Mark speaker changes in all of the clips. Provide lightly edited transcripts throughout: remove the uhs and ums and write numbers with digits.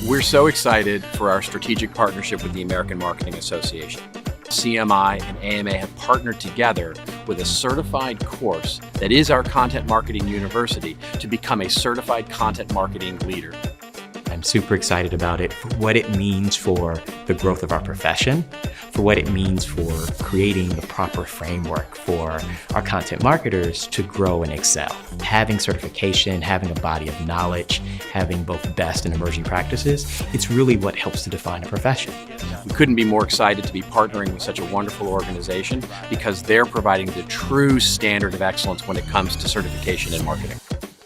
Speaker 1: We're so excited for our strategic partnership with the American Marketing Association. CMI and AMA have partnered together with a certified course that is our Content Marketing University to become a certified content marketing leader.
Speaker 2: I'm super excited about it for what it means for the growth of our profession, for what it means for creating the proper framework for our content marketers to grow and excel. Having certification, having a body of knowledge, having both best and emerging practices, it's really what helps to define a profession.
Speaker 1: We couldn't be more excited to be partnering with such a wonderful organization because they're providing the true standard of excellence when it comes to certification in marketing.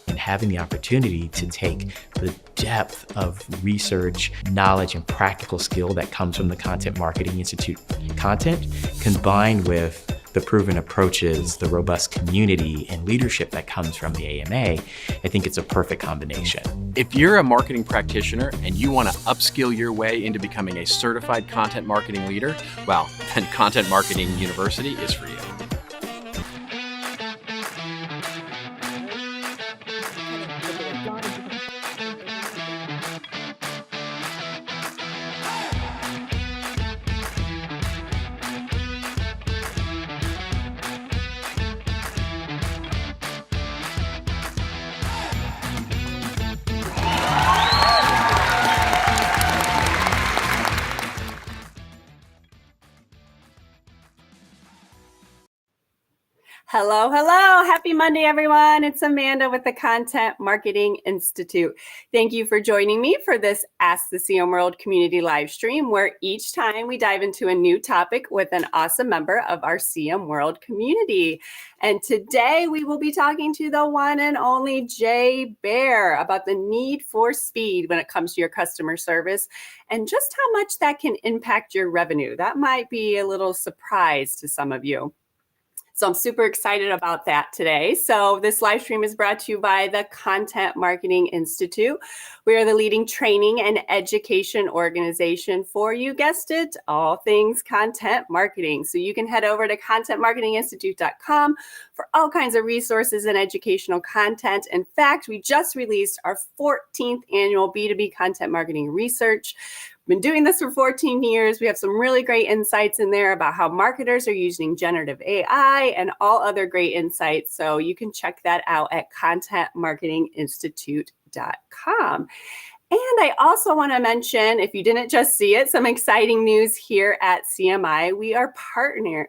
Speaker 2: And having the opportunity to take the depth of research, knowledge, and practical skill that comes from the Content Marketing Institute content, combined with the proven approaches, the robust community and leadership that comes from the AMA, I think it's a perfect combination.
Speaker 1: If you're a marketing practitioner and you want to upskill your way into becoming a certified content marketing leader, well, then Content Marketing University is for you.
Speaker 3: Hello, hello. Happy Monday, everyone. It's Amanda with the Content Marketing Institute. Thank you for joining me for this Ask the CM World Community Livestream, where each time we dive into a new topic with an awesome member of our CM World community. And today we will be talking to the one and only Jay Baer about the need for speed when it comes to your customer service and just how much that can impact your revenue. That might be a little surprise to some of you. So I'm super excited about that today. So this live stream is brought to you by the Content Marketing Institute. We are the leading training and education organization for, you guessed it, all things content marketing. So you can head over to contentmarketinginstitute.com for all kinds of resources and educational content. In fact, we just released our 14th annual B2B content marketing research. Been doing this for 14 years. We have some really great insights in there about how marketers are using generative AI and all other great insights. So you can check that out at contentmarketinginstitute.com. And I also want to mention, if you didn't just see it, some exciting news here at CMI. We are partnering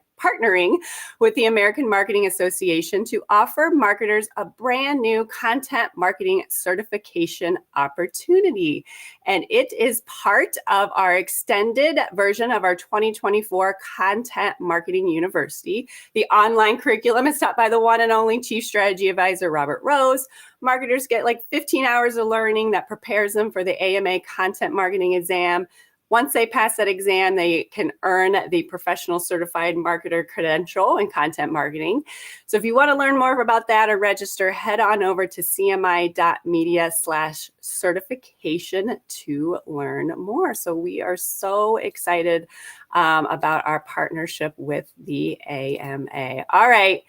Speaker 3: with the American Marketing Association to offer marketers a brand new content marketing certification opportunity. And it is part of our extended version of our 2024 Content Marketing University. The online curriculum is taught by the one and only Chief Strategy Advisor, Robert Rose. Marketers get like 15 hours of learning that prepares them for the AMA Content Marketing exam. Once they pass that exam, they can earn the Professional Certified Marketer credential in content marketing. So if you want to learn more about that or register, head on over to cmi.media/certification to learn more. So we are so excited about our partnership with the AMA. All right.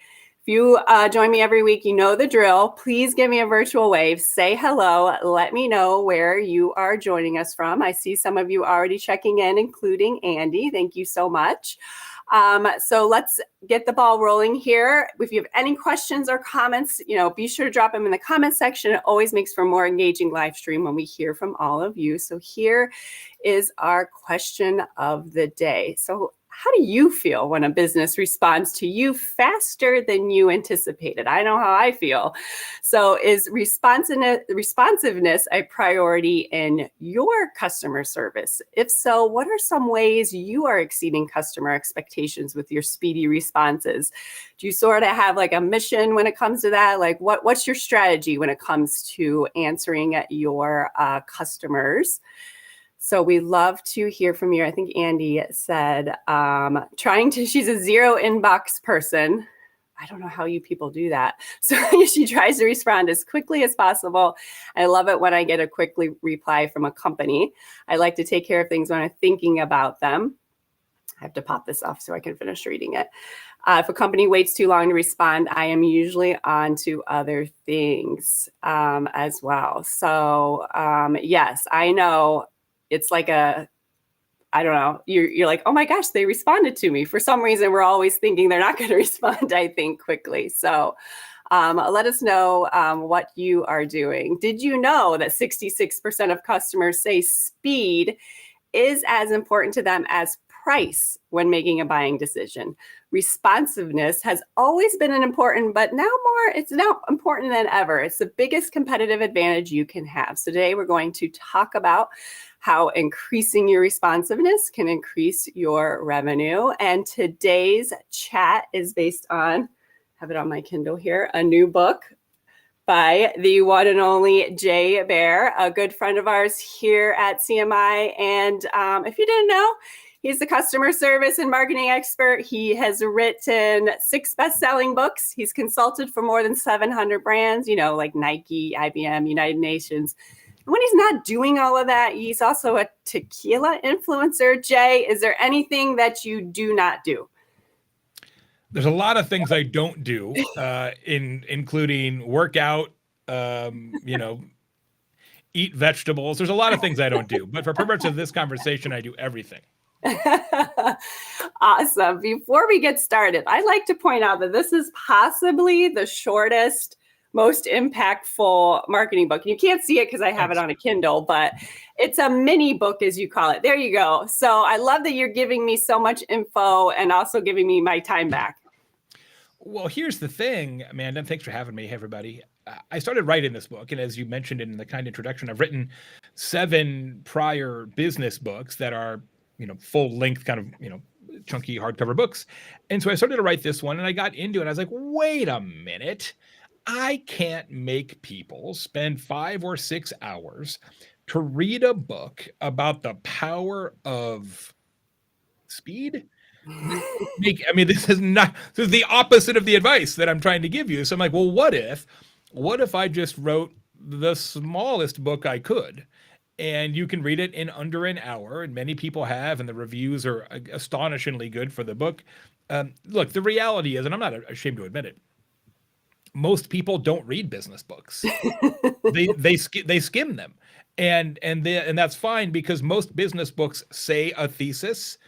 Speaker 3: If you join me every week, you know the drill. Please give me a virtual wave. Say hello. Let me know where you are joining us from. I see some of you already checking in, including Andy. Thank you so much. So let's get the ball rolling here. If you have any questions or comments, be sure to drop them in the comment section. It always makes for a more engaging live stream when we hear from all of you. So here is our question of the day. So how do you feel when a business responds to you faster than you anticipated? I know how I feel. So is responsiveness a priority in your customer service? If so, what are some ways you are exceeding customer expectations with your speedy responses? Do you sort of have like a mission when it comes to that? Like what's your strategy when it comes to answering your customers? So we love to hear from you. I think Andy said, she's a zero inbox person. I don't know how you people do that. So she tries to respond as quickly as possible. I love it when I get a quick reply from a company. I like to take care of things when I'm thinking about them. I have to pop this off so I can finish reading it. If a company waits too long to respond, I am usually on to other things as well. So yes, I know it's like I don't know, you're like, oh my gosh, they responded to me. For some reason, we're always thinking they're not going to respond, I think, quickly. So let us know what you are doing. Did you know that 66% of customers say speed is as important to them as price when making a buying decision? Responsiveness has always been it's now important than ever. It's the biggest competitive advantage you can have. So today we're going to talk about how increasing your responsiveness can increase your revenue. And today's chat is based on, I have it on my Kindle here, a new book by the one and only Jay Baer, a good friend of ours here at CMI. And if you didn't know, he's a customer service and marketing expert. He has written 6 best-selling books. He's consulted for more than 700 brands, like Nike, IBM, United Nations. And when he's not doing all of that, he's also a tequila influencer. Jay, is there anything that you do not do?
Speaker 4: There's a lot of things I don't do, including work out, eat vegetables. There's a lot of things I don't do. But for purpose of this conversation, I do everything.
Speaker 3: Awesome. Before we get started, I'd like to point out that this is possibly the shortest, most impactful marketing book. You can't see it because I have it on a Kindle, but it's a mini book, as you call it. There you go. So I love that you're giving me so much info and also giving me my time back.
Speaker 4: Well, here's the thing, Amanda, and thanks for having me. Hey, everybody. I started writing this book, and as you mentioned in the kind introduction, I've written 7 prior business books that are, full length kind of, chunky hardcover books. And so I started to write this one, and I got into it. I was like, wait a minute. I can't make people spend 5 or 6 hours to read a book about the power of speed. This is the opposite of the advice that I'm trying to give you. So I'm like, well, what if I just wrote the smallest book I could, and you can read it in under an hour, and many people have, and the reviews are astonishingly good for the book. Look, the reality is, and I'm not ashamed to admit it, most people don't read business books. they skim them, and that's fine, because most business books say a thesis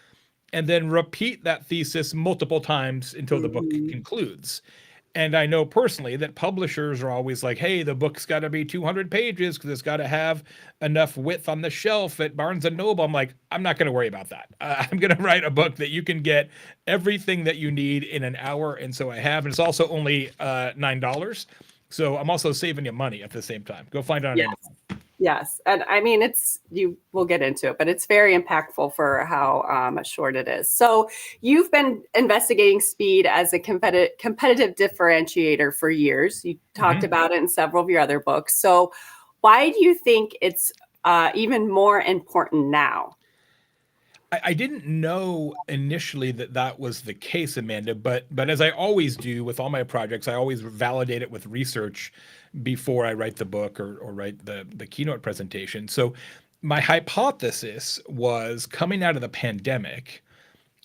Speaker 4: and then repeat that thesis multiple times until the book concludes. And I know personally that publishers are always like, hey, the book's got to be 200 pages because it's got to have enough width on the shelf at Barnes & Noble. I'm like, I'm not going to worry about that. I'm going to write a book that you can get everything that you need in an hour. And so I have, and it's also only $9. So I'm also saving you money at the same time. Go find it on Amazon.
Speaker 3: Yes. And we'll get into it, but it's very impactful for how short it is. So you've been investigating speed as a competitive differentiator for years. You talked about it in several of your other books. So why do you think it's even more important now?
Speaker 4: I didn't know initially that was the case, Amanda, but as I always do with all my projects, I always validate it with research before I write the book or write the keynote presentation. So my hypothesis was, coming out of the pandemic,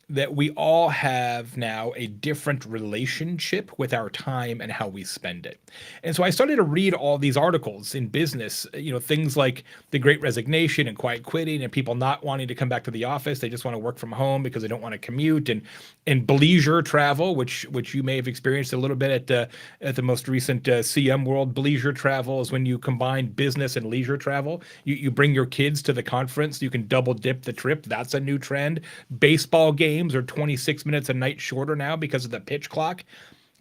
Speaker 4: that we all have now a different relationship with our time and how we spend it. And so I started to read all these articles in business, things like the Great Resignation and quiet quitting, and people not wanting to come back to the office. They just want to work from home because they don't want to commute, and bleisure travel, which you may have experienced a little bit at the most recent CM World. Bleisure travel is when you combine business and leisure travel. You bring your kids to the conference, you can double dip the trip. That's a new trend. Baseball games are 26 minutes a night shorter now because of the pitch clock.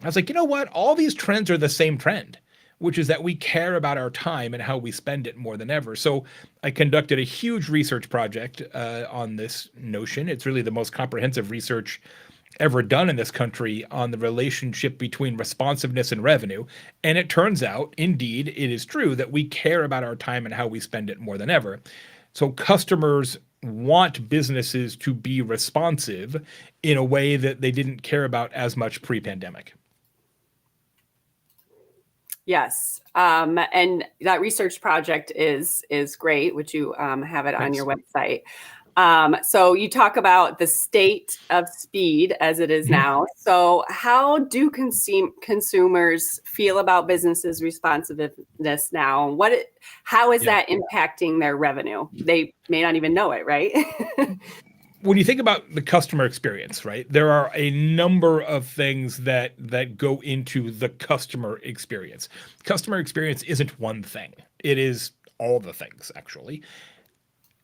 Speaker 4: I was like, you know what? All these trends are the same trend, which is that we care about our time and how we spend it more than ever. So I conducted a huge research project on this notion. It's really the most comprehensive research ever done in this country on the relationship between responsiveness and revenue. And it turns out, indeed, it is true that we care about our time and how we spend it more than ever. So customers want businesses to be responsive in a way that they didn't care about as much pre-pandemic.
Speaker 3: Yes. And that research project is great, which you have it on your website. So you talk about the state of speed as it is now. So how do consumers feel about businesses' responsiveness now? How is that impacting their revenue? They may not even know it, right?
Speaker 4: When you think about the customer experience, right, there are a number of things that go into the customer experience. Customer experience isn't one thing. It is all the things, actually.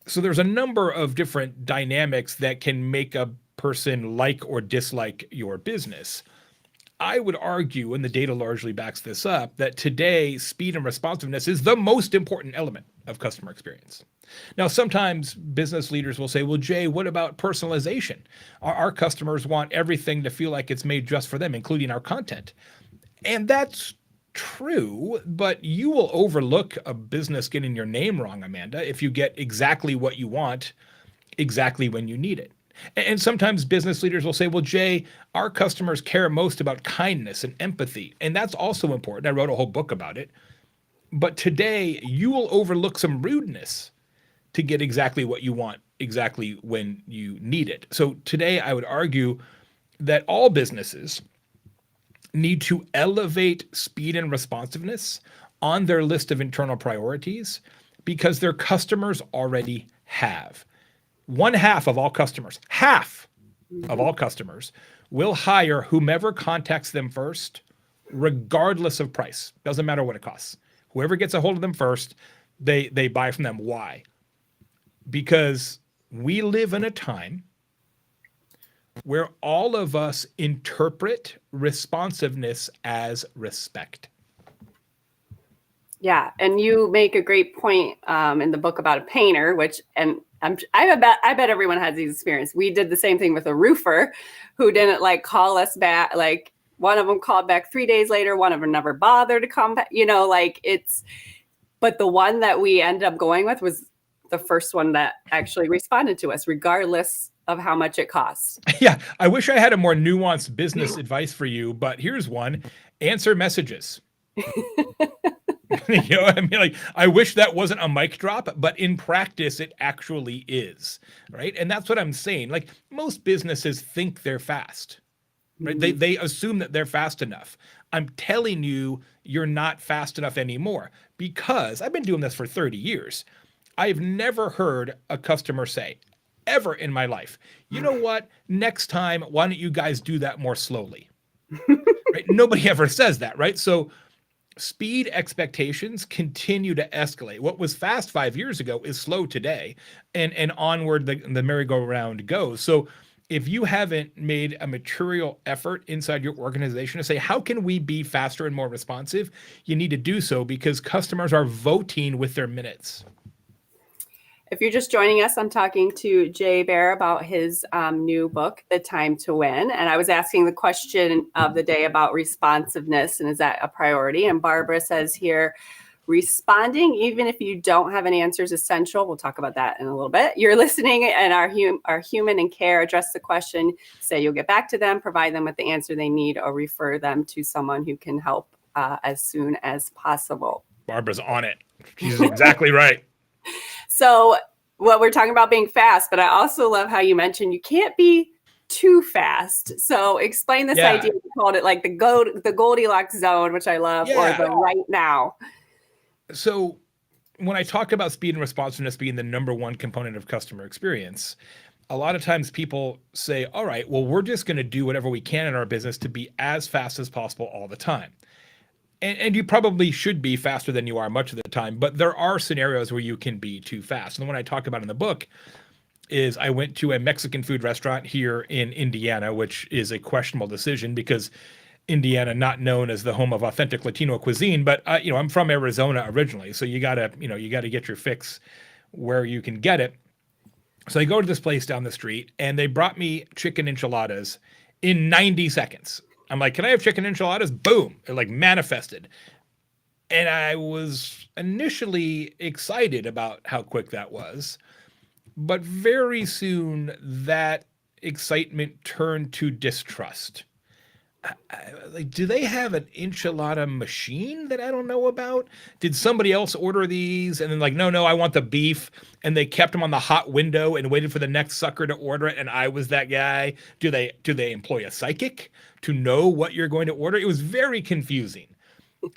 Speaker 4: So there's a number of different dynamics that can make a person like or dislike your business. I would argue, and the data largely backs this up, that today speed and responsiveness is the most important element of customer experience. Now, sometimes business leaders will say, well, Jay, what about personalization? Our customers want everything to feel like it's made just for them, including our content. And that's true, but you will overlook a business getting your name wrong, Amanda, if you get exactly what you want, exactly when you need it. And sometimes business leaders will say, well, Jay, our customers care most about kindness and empathy. And that's also important. I wrote a whole book about it. But today, you will overlook some rudeness to get exactly what you want, exactly when you need it. So today, I would argue that all businesses need to elevate speed and responsiveness on their list of internal priorities because their customers already have. Half of all customers will hire whomever contacts them first, regardless of price. Doesn't matter what it costs. Whoever gets a hold of them first, they buy from them. Why? Because we live in a time where all of us interpret responsiveness as respect.
Speaker 3: Yeah, and you make a great point in the book about a painter, I bet everyone has these experiences. We did the same thing with a roofer who didn't call us back. Like one of them called back 3 days later. One of them never bothered to come back. But the one that we ended up going with was the first one that actually responded to us, regardless of how much it costs.
Speaker 4: Yeah, I wish I had a more nuanced business advice for you, but here's one: answer messages. I wish that wasn't a mic drop, but in practice, it actually is, right? And that's what I'm saying. Like most businesses think they're fast, right? Mm-hmm. They assume that they're fast enough. I'm telling you, you're not fast enough anymore because I've been doing this for 30 years. I've never heard a customer say, ever in my life, you know what? Next time, why don't you guys do that more slowly? Right? Nobody ever says that, right? So speed expectations continue to escalate. What was fast 5 years ago is slow today, and onward the merry-go-round goes. So if you haven't made a material effort inside your organization to say, how can we be faster and more responsive? You need to do so because customers are voting with their minutes.
Speaker 3: If you're just joining us, I'm talking to Jay Baer about his new book, The Time to Win. And I was asking the question of the day about responsiveness and is that a priority? And Barbara says here, responding, even if you don't have an answer, is essential. We'll talk about that in a little bit. You're listening and are human and care. Address the question, say you'll get back to them, provide them with the answer they need, or refer them to someone who can help as soon as possible.
Speaker 4: Barbara's on it. She's exactly right.
Speaker 3: So what we're talking about being fast, but I also love how you mentioned you can't be too fast. So explain this idea. You called it like the Goldilocks zone, which I love, or the right now.
Speaker 4: So when I talk about speed and responsiveness being the number one component of customer experience, a lot of times people say, all right, well, we're just going to do whatever we can in our business to be as fast as possible all the time. And you probably should be faster than you are much of the time, but there are scenarios where you can be too fast. And the one I talk about in the book is I went to a Mexican food restaurant here in Indiana, which is a questionable decision because Indiana, not known as the home of authentic Latino cuisine, but I'm from Arizona originally, so you gotta get your fix where you can get it. So I go to this place down the street, and they brought me chicken enchiladas in 90 seconds. I'm like, can I have chicken enchiladas? Boom. They're like manifested. And I was initially excited about how quick that was. But very soon that excitement turned to distrust. Like, do they have an enchilada machine that I don't know about? Did somebody else order these and then like, no, I want the beef, and they kept them on the hot window and waited for the next sucker to order it, and I was that guy? Do they employ a psychic to know what you're going to order? It was very confusing.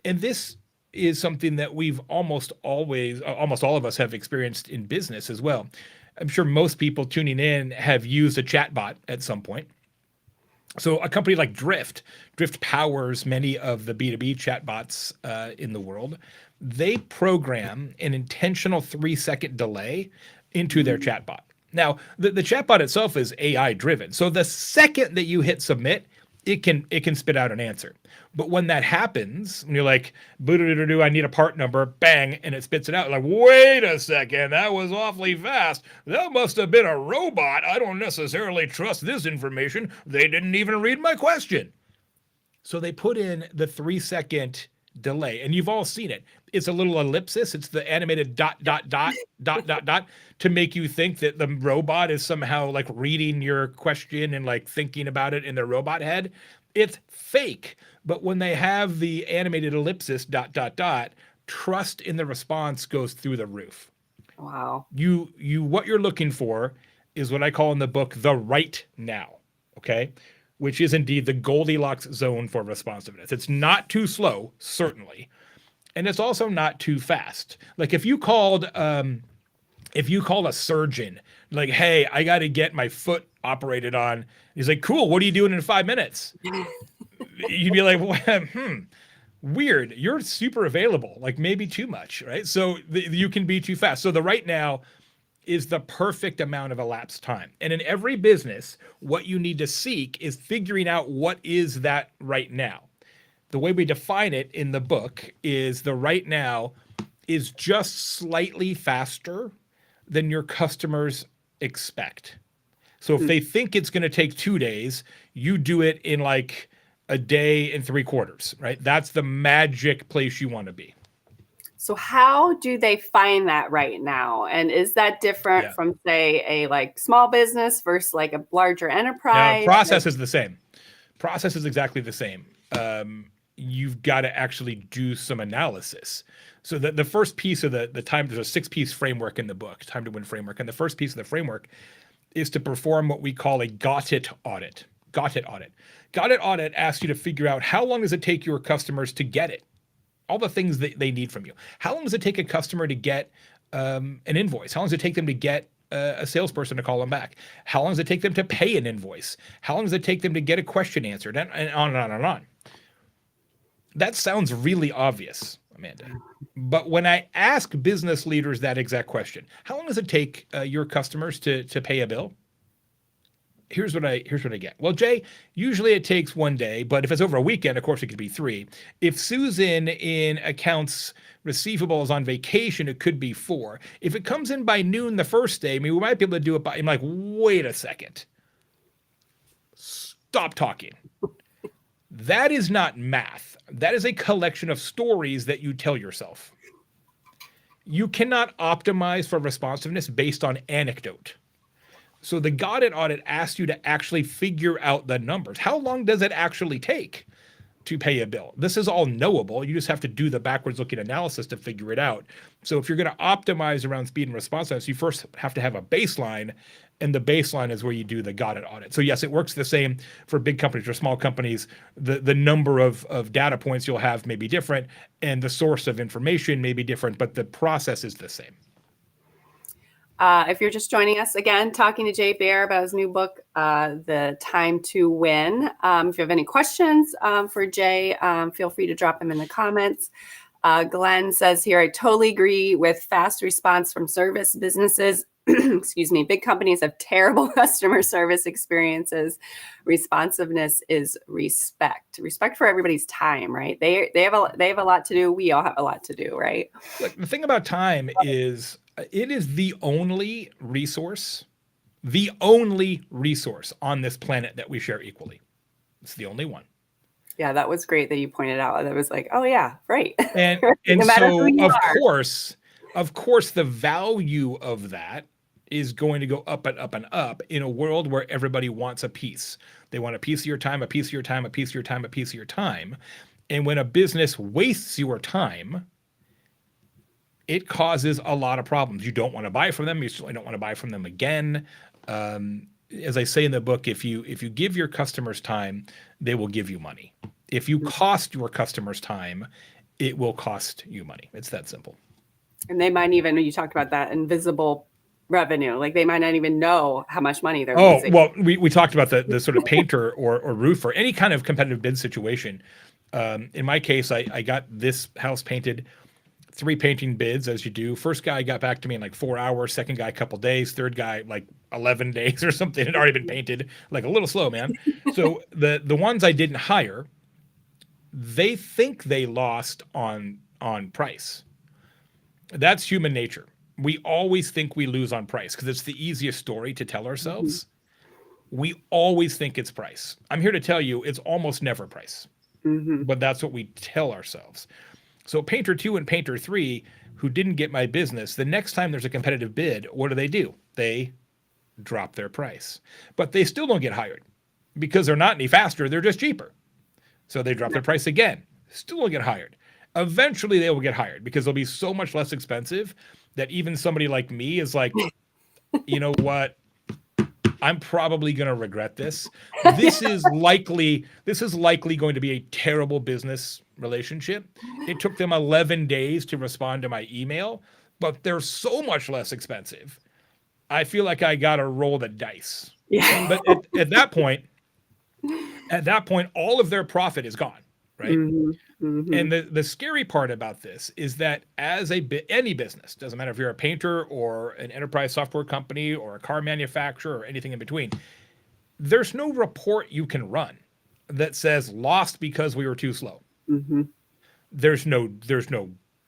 Speaker 4: And this is something that we've almost all of us have experienced in business as well. I'm sure most people tuning in have used a chatbot at some point. So a company like Drift powers many of the B2B chatbots in the world. They program an intentional 3-second delay into their chatbot. Now, the chatbot itself is AI driven. So the second that you hit submit, it can spit out an answer. But when that happens, and you're like, boo-doo-doo-doo, I need a part number, bang, and it spits it out. Like, wait a second, that was awfully fast. That must have been a robot. I don't necessarily trust this information. They didn't even read my question. So they put in the 3-second delay, and you've all seen it. It's a little ellipsis. It's the animated ... to make you think that the robot is somehow like reading your question and like thinking about it in their robot head. It's fake. But when they have the animated ellipsis ... trust in the response goes through the roof.
Speaker 3: Wow.
Speaker 4: What you're looking for is what I call in the book the right now. Okay. Which is indeed the Goldilocks zone for responsiveness. It's not too slow, certainly. And it's also not too fast. Like if you called a surgeon, like, hey, I got to get my foot operated on. He's like, cool. What are you doing in 5 minutes? You'd be like, well, weird. You're super available, like maybe too much, right? So you can be too fast. So the right now is the perfect amount of elapsed time. And in every business, what you need to seek is figuring out what is that right now. The way we define it in the book is the right now is just slightly faster than your customers expect. So if they think it's going to take 2 days, you do it in like a day and 3/4, right? That's the magic place you want to be.
Speaker 3: So how do they find that right now? And is that different from, say, a like small business versus like a larger enterprise?
Speaker 4: No, process is the same. Process is exactly the same. You've got to actually do some analysis. So the first piece of the time, there's a 6-piece framework in the book, Time to Win framework. And the first piece of the framework is to perform what we call a got it audit. Got it audit. Got it audit asks you to figure out how long does it take your customers to get it? All the things that they need from you. How long does it take a customer to get an invoice? How long does it take them to get a salesperson to call them back? How long does it take them to pay an invoice? How long does it take them to get a question answered? And on and on and on. That sounds really obvious, Amanda. But when I ask business leaders that exact question, how long does it take your customers to pay a bill? Here's what I get. Well, Jay, usually it takes 1 day, but if it's over a weekend, of course, it could be 3. If Susan in accounts receivable is on vacation, it could be 4. If it comes in by noon the first day, I mean, we might be able to do it by, I'm like, wait a second. Stop talking. That is not math. That is a collection of stories that you tell yourself. You cannot optimize for responsiveness based on anecdote. So the got it audit asks you to actually figure out the numbers. How long does it actually take to pay a bill? This is all knowable. You just have to do the backwards looking analysis to figure it out. So if you're going to optimize around speed and responsiveness, you first have to have a baseline, and the baseline is where you do the got it audit. So yes, it works the same for big companies or small companies. The number of data points you'll have may be different, and the source of information may be different, but the process is the same.
Speaker 3: If you're just joining us again, talking to Jay Baer about his new book, The Time to Win. If you have any questions for Jay, feel free to drop them in the comments. Glenn says here, I totally agree with fast response from service businesses. Excuse me. Big companies have terrible customer service experiences. Responsiveness is respect. Respect for everybody's time, right? They have a lot to do. We all have a lot to do, right?
Speaker 4: Look, the thing about time is it is the only resource on this planet that we share equally. It's the only one.
Speaker 3: Yeah, that was great that you pointed out. That was like, oh yeah, right.
Speaker 4: And
Speaker 3: No
Speaker 4: so of course, the value of that is going to go up and up and up in a world where everybody wants a piece. They want a piece of your time, a piece of your time, a piece of your time, a piece of your time. And when a business wastes your time, it causes a lot of problems. You don't want to buy from them. You certainly don't want to buy from them again. As I say in the book, if you give your customers time, they will give you money. If you cost your customers time, it will cost you money. It's that simple.
Speaker 3: And they might even, you talked about that invisible revenue, like they might not even know how much money they're losing.
Speaker 4: Well, we talked about the sort of painter or roofer, any kind of competitive bid situation. In my case, I got this house painted, 3 painting bids, as you do. First guy got back to me in like 4 hours, second guy a couple days, third guy like 11 days or something, had already been painted. Like a little slow, man. So the ones I didn't hire, they think they lost on price. That's human nature. We always think we lose on price because it's the easiest story to tell ourselves. We always think it's price. I'm here to tell you it's almost never price, but that's what we tell ourselves. So Painter 2 and Painter 3, who didn't get my business, the next time there's a competitive bid, what do? They drop their price. But they still don't get hired because they're not any faster. They're just cheaper. So they drop their price again. Still don't get hired. Eventually they will get hired because they'll be so much less expensive that even somebody like me is like, you know what? I'm probably going to regret this. This is likely going to be a terrible business relationship. It took them 11 days to respond to my email, but they're so much less expensive. I feel like I got to roll the dice.
Speaker 3: Yeah.
Speaker 4: But at that point, all of their profit is gone, right? And the scary part about this is that as any business, doesn't matter if you're a painter or an enterprise software company or a car manufacturer or anything in between, there's no report you can run that says lost because we were too slow. There's no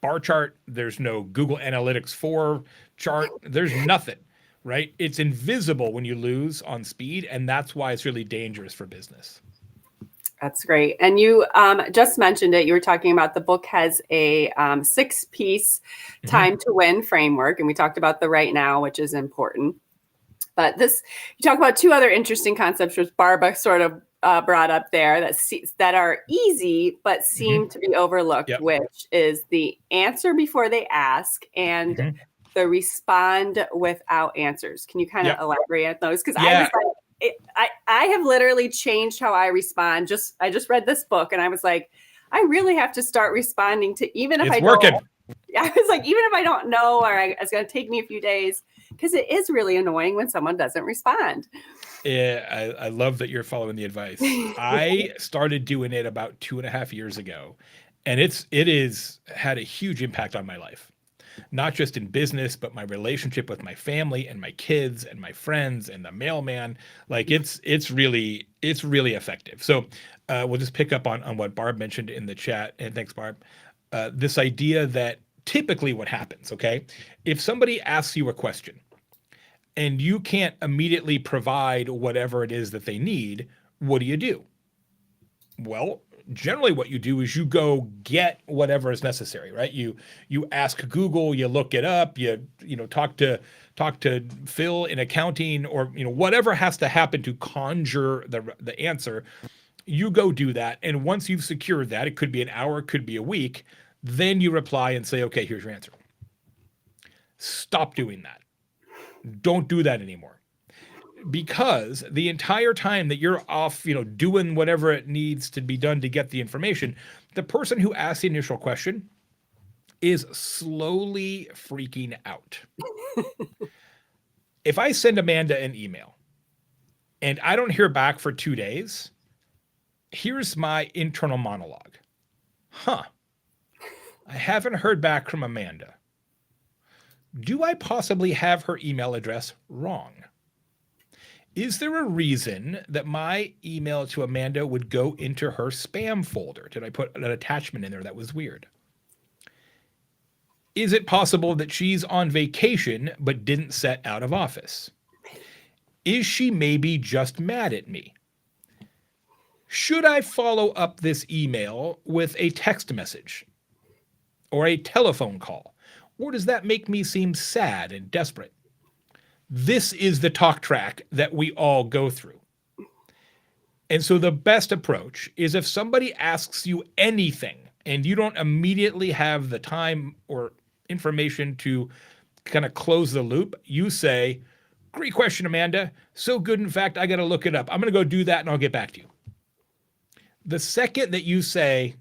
Speaker 4: bar chart. There's no Google Analytics 4 chart. There's nothing, right? It's invisible when you lose on speed, and that's why it's really dangerous for business.
Speaker 3: That's great. And you just mentioned it. You were talking about the book has a 6-piece time to win framework. And we talked about the right now, which is important. But you talk about 2 other interesting concepts, which Barbara sort of brought up there that are easy, but seem to be overlooked, which is the answer before they ask and the respond without answers. Can you kind of elaborate on those? Because I was like, I have literally changed how I respond. I just read this book and I was like, I really have to start responding to even if I was like, even if I don't know, or it's going to take me a few days, because it is really annoying when someone doesn't respond.
Speaker 4: Yeah, I love that you're following the advice. I started doing it about 2.5 years ago, and it is had a huge impact on my life. Not just in business, but my relationship with my family and my kids and my friends and the mailman. Like it's really effective. So we'll just pick up on what Barb mentioned in the chat. And thanks, Barb. This idea that typically what happens, okay, if somebody asks you a question and you can't immediately provide whatever it is that they need, what do? Well, generally what you do is you go get whatever is necessary, right? You ask Google, you look it up, you talk to Phil in accounting, or whatever has to happen to conjure the answer. You go do that, and once you've secured that, it could be an hour, it could be a week, then you reply and say, okay, here's your answer. Stop doing that. Don't do that anymore. Because the entire time that you're off, doing whatever it needs to be done to get the information, the person who asked the initial question is slowly freaking out. If I send Amanda an email and I don't hear back for 2 days, here's my internal monologue. I haven't heard back from Amanda. Do I possibly have her email address wrong? Is there a reason that my email to Amanda would go into her spam folder? Did I put an attachment in there that was weird? Is it possible that she's on vacation but didn't set out of office? Is she maybe just mad at me? Should I follow up this email with a text message or a telephone call? Or does that make me seem sad and desperate? This is the talk track that we all go through. And so the best approach is if somebody asks you anything and you don't immediately have the time or information to kind of close the loop, you say, "Great question, Amanda. So good, in fact, I got to look it up. I'm going to go do that and I'll get back to you." The second that you say,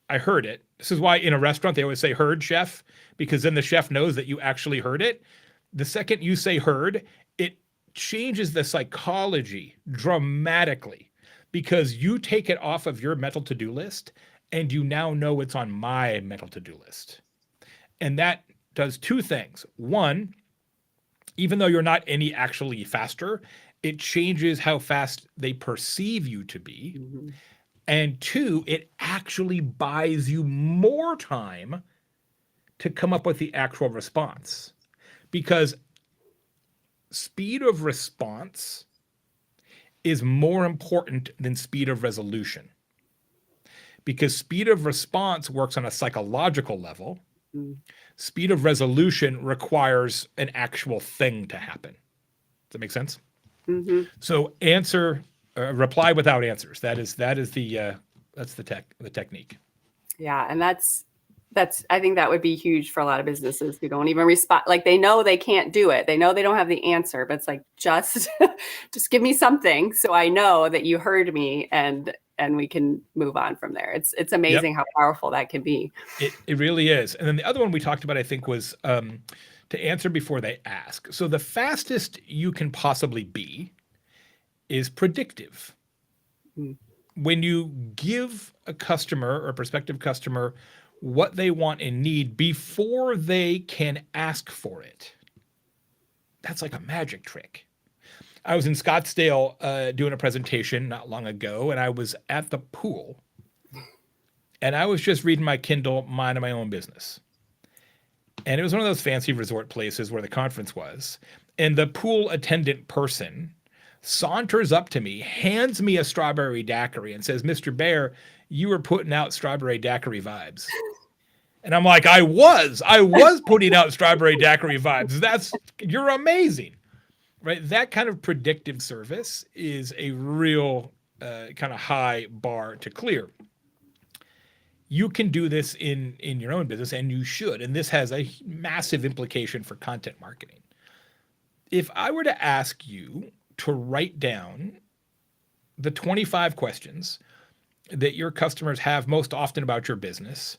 Speaker 4: "I heard it," this is why in a restaurant they always say "heard, chef," because then the chef knows that you actually heard it. The second you say "heard," it changes the psychology dramatically, because you take it off of your mental to-do list and you now know it's on my mental to-do list. And that does two things. One, even though you're not any actually faster, it changes how fast they perceive you to be.
Speaker 3: Mhm.
Speaker 4: And two, it actually buys you more time to come up with the actual response, because speed of response is more important than speed of resolution, because speed of response works on a psychological level.
Speaker 3: Mm.
Speaker 4: Speed of resolution requires an actual thing to happen. Does that make sense?
Speaker 3: Mm-hmm.
Speaker 4: So reply without answers. That's the technique.
Speaker 3: Yeah, and that's I think that would be huge for a lot of businesses who don't even respond. Like, they know they can't do it. They know they don't have the answer, but it's like, just give me something so I know that you heard me, and we can move on from there. It's amazing how powerful that can be.
Speaker 4: It really is. And then the other one we talked about, I think, was to answer before they ask. So the fastest you can possibly be is predictive.
Speaker 3: Mm.
Speaker 4: When you give a customer or a prospective customer what they want and need before they can ask for it, that's like a magic trick. I was in Scottsdale doing a presentation not long ago, and I was at the pool, and I was just reading my Kindle, minding my own business. And it was one of those fancy resort places where the conference was, and the pool attendant person saunters up to me, hands me a strawberry daiquiri, and says, "Mr. Baer, you were putting out strawberry daiquiri vibes." And I'm like, I was putting out strawberry daiquiri vibes. You're amazing, right? That kind of predictive service is a real kind of high bar to clear. You can do this in your own business, and you should. And this has a massive implication for content marketing. If I were to ask you to write down the 25 questions that your customers have most often about your business,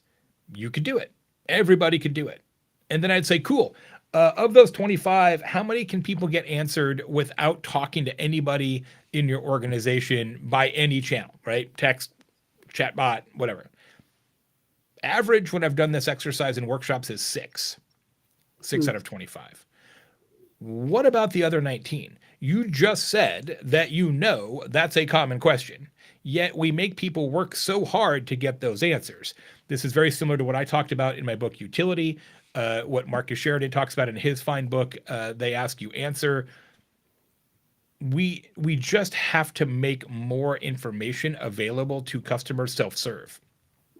Speaker 4: you could do it. Everybody could do it. And then I'd say, cool. Of those 25, how many can people get answered without talking to anybody in your organization by any channel, right? Text, chat bot, whatever. Average when I've done this exercise in workshops is 6 out of 25. What about the other 19? You just said that that's a common question, yet we make people work so hard to get those answers. This is very similar to what I talked about in my book, Utility, what Marcus Sheridan talks about in his fine book, They Ask You Answer. We just have to make more information available to customers self-serve.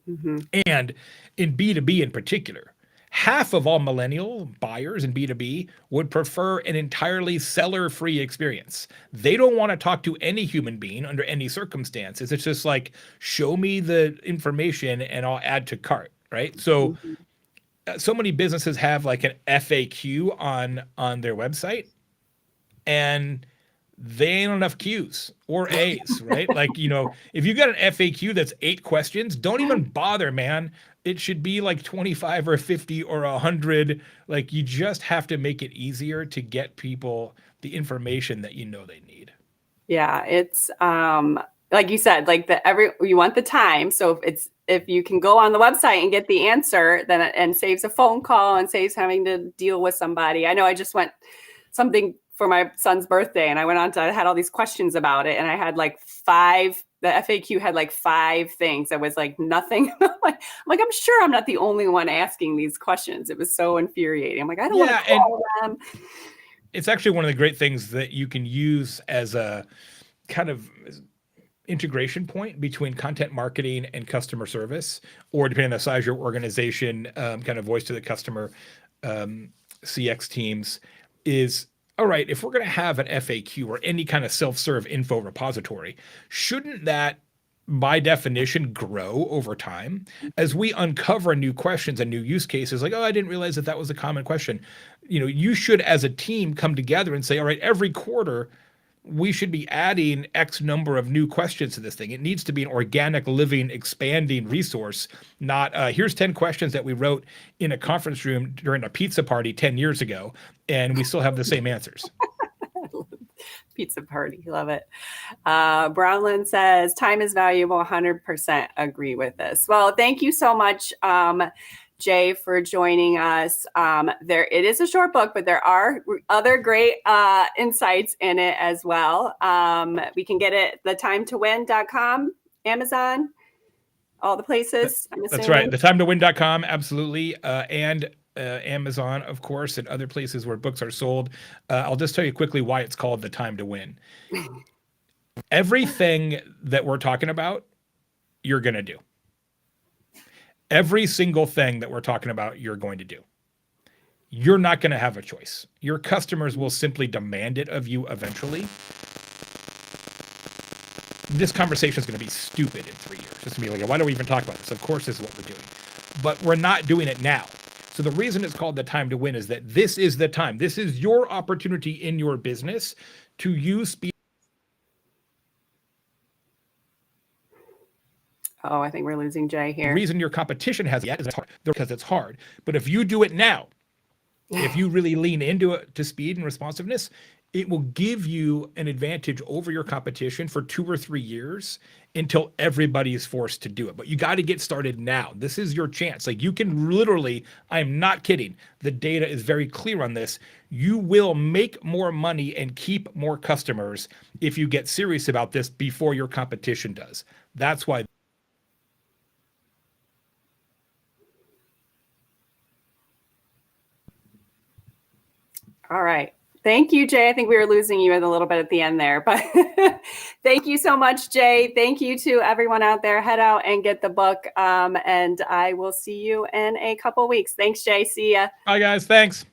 Speaker 4: Mm-hmm. And in B2B in particular, half of all millennial buyers in B2B would prefer an entirely seller-free experience. They don't want to talk to any human being under any circumstances. It's just like, show me the information and I'll add to cart, right? So, so many businesses have like an FAQ on their website, and they ain't enough Q's or A's, right? Like, if you got an FAQ that's 8 questions, don't even bother, man. It should be like 25 or 50 or 100. Like, you just have to make it easier to get people the information that they need.
Speaker 3: Yeah, it's like you said, like you want the time. So if you can go on the website and get the answer, then and saves a phone call and saves having to deal with somebody. I know I just went something for my son's birthday, and I had all these questions about it, and I had like 5. The FAQ had like 5 things. That was like nothing. I'm sure I'm not the only one asking these questions. It was so infuriating. I'm like, I don't want to call them.
Speaker 4: It's actually one of the great things that you can use as a kind of integration point between content marketing and customer service, or depending on the size of your organization, kind of voice to the customer, CX teams, is all right, if we're going to have an FAQ or any kind of self-serve info repository, shouldn't that by definition grow over time as we uncover new questions and new use cases? Like, oh, I didn't realize that that was a common question. You should as a team come together and say, all right, every quarter we should be adding X number of new questions to this thing. It needs to be an organic, living, expanding resource, not here's 10 questions that we wrote in a conference room during a pizza party 10 years ago, and we still have the same answers.
Speaker 3: Pizza party. Love it. Brownland says, time is valuable. 100% agree with this. Well, thank you so much, Jay, for joining us. It is a short book, but there are other great insights in it as well. We can get it theTimeToWin.com, Amazon, all the places.
Speaker 4: That's right. TheTimeToWin.com, absolutely. And Amazon, of course, and other places where books are sold. I'll just tell you quickly why it's called The Time to Win. Everything that we're talking about, you're going to do. Every single thing that we're talking about, you're going to do. You're not going to have a choice. Your customers will simply demand it of you eventually. This conversation is going to be stupid in 3 years. It's going to be like, why do we even talk about this? Of course, this is what we're doing. But we're not doing it now. So the reason it's called The Time to Win is that this is the time. This is your opportunity in your business to use speed.
Speaker 3: Oh, I think we're losing Jay here.
Speaker 4: The reason your competition has yet is because it's hard. But if you do it now, if you really lean into it to speed and responsiveness, it will give you an advantage over your competition for 2 or 3 years until everybody is forced to do it. But you got to get started now. This is your chance. Like, you can literally, I'm not kidding, the data is very clear on this. You will make more money and keep more customers if you get serious about this before your competition does. That's why.
Speaker 3: All right. Thank you, Jay. I think we were losing you a little bit at the end there, but thank you so much, Jay. Thank you to everyone out there. Head out and get the book, and I will see you in a couple weeks. Thanks, Jay. See ya.
Speaker 4: Bye, guys. Thanks.